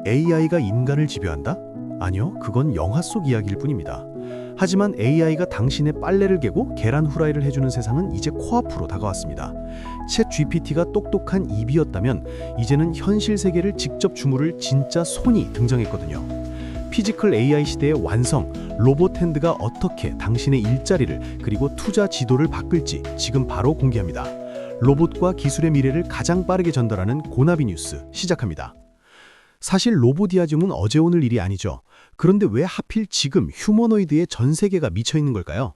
AI가 인간을 지배한다? 아니요, 그건 영화 속 이야기일 뿐입니다. 하지만 AI가 당신의 빨래를 개고 계란 후라이를 해주는 세상은 이제 코앞으로 다가왔습니다. 챗 GPT가 똑똑한 입이었다면 이제는 현실 세계를 직접 주무를 진짜 손이 등장했거든요. 피지컬 AI 시대의 완성, 로봇 핸드가 어떻게 당신의 일자리를 그리고 투자 지도를 바꿀지 지금 바로 공개합니다. 로봇과 기술의 미래를 가장 빠르게 전달하는 고나비 뉴스 시작합니다. 사실 로보디아즘은 어제 오늘 일이 아니죠. 그런데 왜 하필 지금 휴머노이드의 전 세계가 미쳐 있는 걸까요?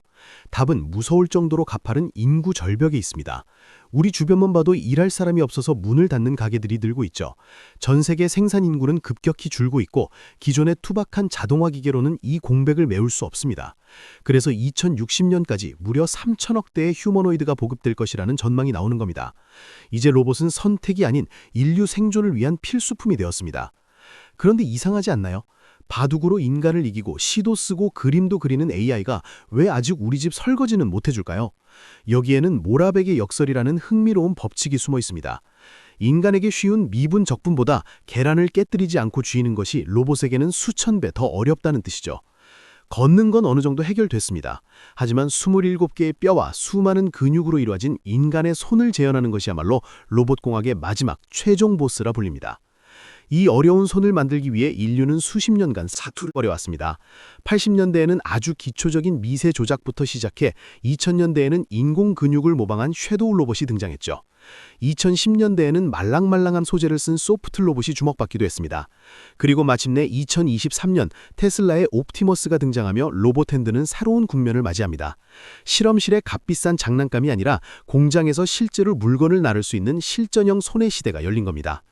답은 무서울 정도로 가파른 인구 절벽에 있습니다. 우리 주변만 봐도 일할 사람이 없어서 문을 닫는 가게들이 늘고 있죠. 전 세계 생산 인구는 급격히 줄고 있고 기존의 투박한 자동화 기계로는 이 공백을 메울 수 없습니다. 그래서 2060년까지 무려 3천억 대의 휴머노이드가 보급될 것이라는 전망이 나오는 겁니다. 이제 로봇은 선택이 아닌 인류 생존을 위한 필수품이 되었습니다. 그런데 이상하지 않나요? 바둑으로 인간을 이기고 시도 쓰고 그림도 그리는 AI가 왜 아직 우리 집 설거지는 못해줄까요? 여기에는 모라백의 역설이라는 흥미로운 법칙이 숨어 있습니다. 인간에게 쉬운 미분 적분보다 계란을 깨뜨리지 않고 쥐는 것이 로봇에게는 수천 배 더 어렵다는 뜻이죠. 걷는 건 어느 정도 해결됐습니다. 하지만 27개의 뼈와 수많은 근육으로 이루어진 인간의 손을 재현하는 것이야말로 로봇공학의 마지막 최종 보스라 불립니다. 이 어려운 손을 만들기 위해 인류는 수십 년간 사투를 벌여왔습니다. 80년대에는 아주 기초적인 미세 조작부터 시작해 2000년대에는 인공 근육을 모방한 섀도우 로봇이 등장했죠. 2010년대에는 말랑말랑한 소재를 쓴 소프트 로봇이 주목받기도 했습니다. 그리고 마침내 2023년 테슬라의 옵티머스가 등장하며 로봇 핸드는 새로운 국면을 맞이합니다. 실험실의 값비싼 장난감이 아니라 공장에서 실제로 물건을 나를 수 있는 실전형 손의 시대가 열린 겁니다.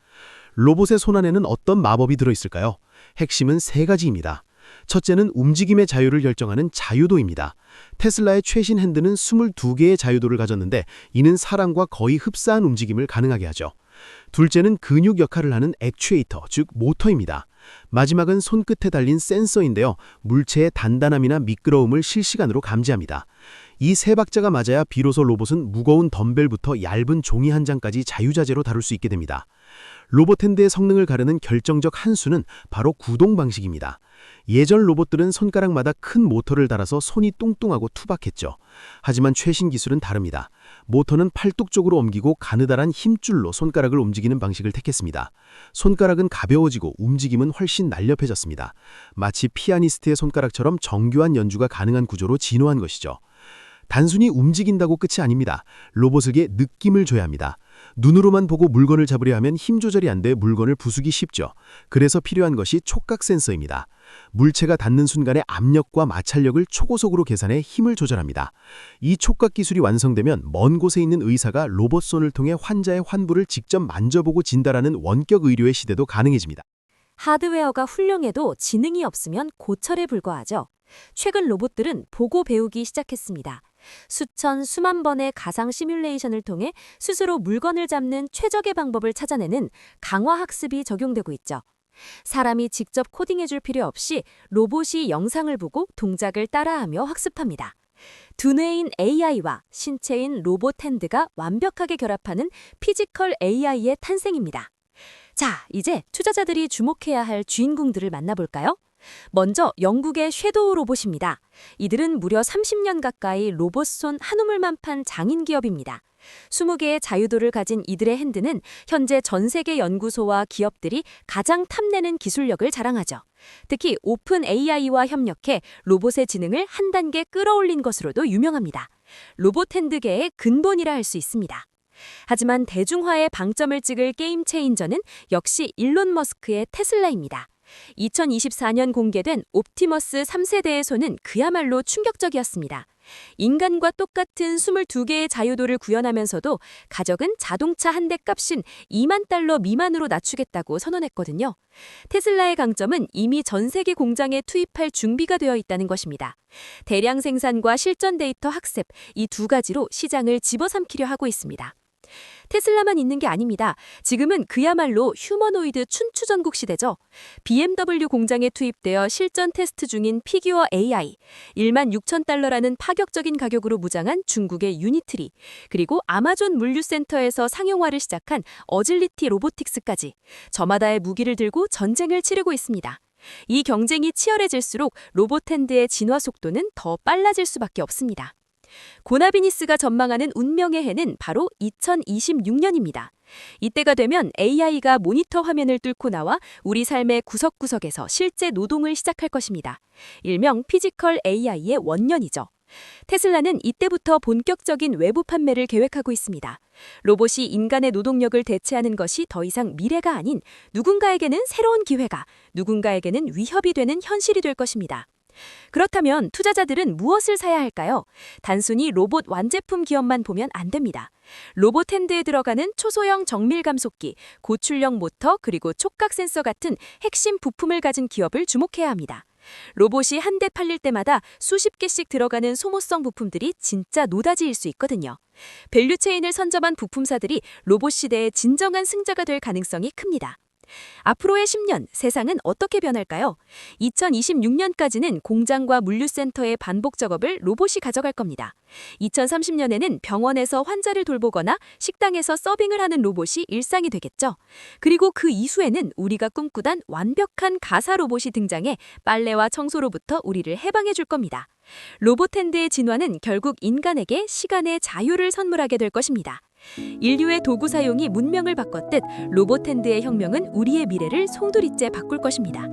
로봇의 손 안에는 어떤 마법이 들어있을까요? 핵심은 세 가지입니다. 첫째는 움직임의 자유를 결정하는 자유도입니다. 테슬라의 최신 핸드는 22개의 자유도를 가졌는데 이는 사람과 거의 흡사한 움직임을 가능하게 하죠. 둘째는 근육 역할을 하는 액추에이터, 즉 모터입니다. 마지막은 손끝에 달린 센서인데요. 물체의 단단함이나 미끄러움을 실시간으로 감지합니다. 이 세 박자가 맞아야 비로소 로봇은 무거운 덤벨부터 얇은 종이 한 장까지 자유자재로 다룰 수 있게 됩니다. 로봇 핸드의 성능을 가르는 결정적 한 수는 바로 구동 방식입니다. 예전 로봇들은 손가락마다 큰 모터를 달아서 손이 뚱뚱하고 투박했죠. 하지만 최신 기술은 다릅니다. 모터는 팔뚝 쪽으로 옮기고 가느다란 힘줄로 손가락을 움직이는 방식을 택했습니다. 손가락은 가벼워지고 움직임은 훨씬 날렵해졌습니다. 마치 피아니스트의 손가락처럼 정교한 연주가 가능한 구조로 진화한 것이죠. 단순히 움직인다고 끝이 아닙니다. 로봇에게 느낌을 줘야 합니다. 눈으로만 보고 물건을 잡으려 하면 힘 조절이 안 돼 물건을 부수기 쉽죠. 그래서 필요한 것이 촉각 센서입니다. 물체가 닿는 순간의 압력과 마찰력을 초고속으로 계산해 힘을 조절합니다. 이 촉각 기술이 완성되면 먼 곳에 있는 의사가 로봇 손을 통해 환자의 환부를 직접 만져보고 진단하는 원격 의료의 시대도 가능해집니다. 하드웨어가 훌륭해도 지능이 없으면 고철에 불과하죠. 최근 로봇들은 보고 배우기 시작했습니다. 수천, 수만 번의 가상 시뮬레이션을 통해 스스로 물건을 잡는 최적의 방법을 찾아내는 강화 학습이 적용되고 있죠. 사람이 직접 코딩해줄 필요 없이 로봇이 영상을 보고 동작을 따라하며 학습합니다. 두뇌인 AI와 신체인 로봇 핸드가 완벽하게 결합하는 피지컬 AI의 탄생입니다. 자, 이제 투자자들이 주목해야 할 주인공들을 만나볼까요? 먼저 영국의 섀도우 로봇입니다. 이들은 무려 30년 가까이 로봇 손 한 우물만 판 장인 기업입니다. 20개의 자유도를 가진 이들의 핸드는 현재 전 세계 연구소와 기업들이 가장 탐내는 기술력을 자랑하죠. 특히 오픈 AI와 협력해 로봇의 지능을 한 단계 끌어올린 것으로도 유명합니다. 로봇 핸드계의 근본이라 할 수 있습니다. 하지만 대중화에 방점을 찍을 게임 체인저는 역시 일론 머스크의 테슬라입니다. 2024년 공개된 옵티머스 3세대의 손은 그야말로 충격적이었습니다. 인간과 똑같은 22개의 자유도를 구현하면서도 가격은 자동차 한 대 값인 2만 달러 미만으로 낮추겠다고 선언했거든요. 테슬라의 강점은 이미 전 세계 공장에 투입할 준비가 되어 있다는 것입니다. 대량 생산과 실전 데이터 학습, 이 두 가지로 시장을 집어삼키려 하고 있습니다. 테슬라만 있는 게 아닙니다. 지금은 그야말로 휴머노이드 춘추전국 시대죠. BMW 공장에 투입되어 실전 테스트 중인 피규어 AI, 16,000달러라는 파격적인 가격으로 무장한 중국의 유니트리, 그리고 아마존 물류센터에서 상용화를 시작한 어질리티 로보틱스까지 저마다의 무기를 들고 전쟁을 치르고 있습니다. 이 경쟁이 치열해질수록 로봇핸드의 진화 속도는 더 빨라질 수밖에 없습니다. 고나비니스가 전망하는 운명의 해는 바로 2026년입니다. 이때가 되면 AI가 모니터 화면을 뚫고 나와 우리 삶의 구석구석에서 실제 노동을 시작할 것입니다. 일명 피지컬 AI의 원년이죠. 테슬라는 이때부터 본격적인 외부 판매를 계획하고 있습니다. 로봇이 인간의 노동력을 대체하는 것이 더 이상 미래가 아닌 누군가에게는 새로운 기회가, 누군가에게는 위협이 되는 현실이 될 것입니다. 그렇다면 투자자들은 무엇을 사야 할까요? 단순히 로봇 완제품 기업만 보면 안 됩니다. 로봇 핸드에 들어가는 초소형 정밀 감속기, 고출력 모터, 그리고 촉각 센서 같은 핵심 부품을 가진 기업을 주목해야 합니다. 로봇이 한 대 팔릴 때마다 수십 개씩 들어가는 소모성 부품들이 진짜 노다지일 수 있거든요. 밸류체인을 선점한 부품사들이 로봇 시대의 진정한 승자가 될 가능성이 큽니다. 앞으로의 10년, 세상은 어떻게 변할까요? 2026년까지는 공장과 물류센터의 반복 작업을 로봇이 가져갈 겁니다. 2030년에는 병원에서 환자를 돌보거나 식당에서 서빙을 하는 로봇이 일상이 되겠죠. 그리고 그 이후에는 우리가 꿈꾸던 완벽한 가사 로봇이 등장해 빨래와 청소로부터 우리를 해방해 줄 겁니다. 로봇핸드의 진화는 결국 인간에게 시간의 자유를 선물하게 될 것입니다. 인류의 도구 사용이 문명을 바꿨듯 로봇핸드의 혁명은 우리의 미래를 송두리째 바꿀 것입니다.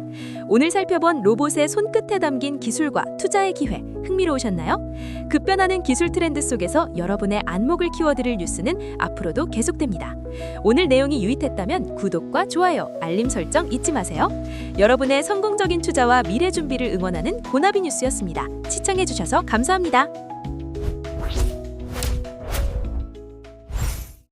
오늘 살펴본 로봇의 손끝에 담긴 기술과 투자의 기회, 흥미로우셨나요? 급변하는 기술 트렌드 속에서 여러분의 안목을 키워드릴 뉴스는 앞으로도 계속됩니다. 오늘 내용이 유익했다면 구독과 좋아요, 알림 설정 잊지 마세요. 여러분의 성공적인 투자와 미래 준비를 응원하는 고나비 뉴스였습니다. 시청해주셔서 감사합니다.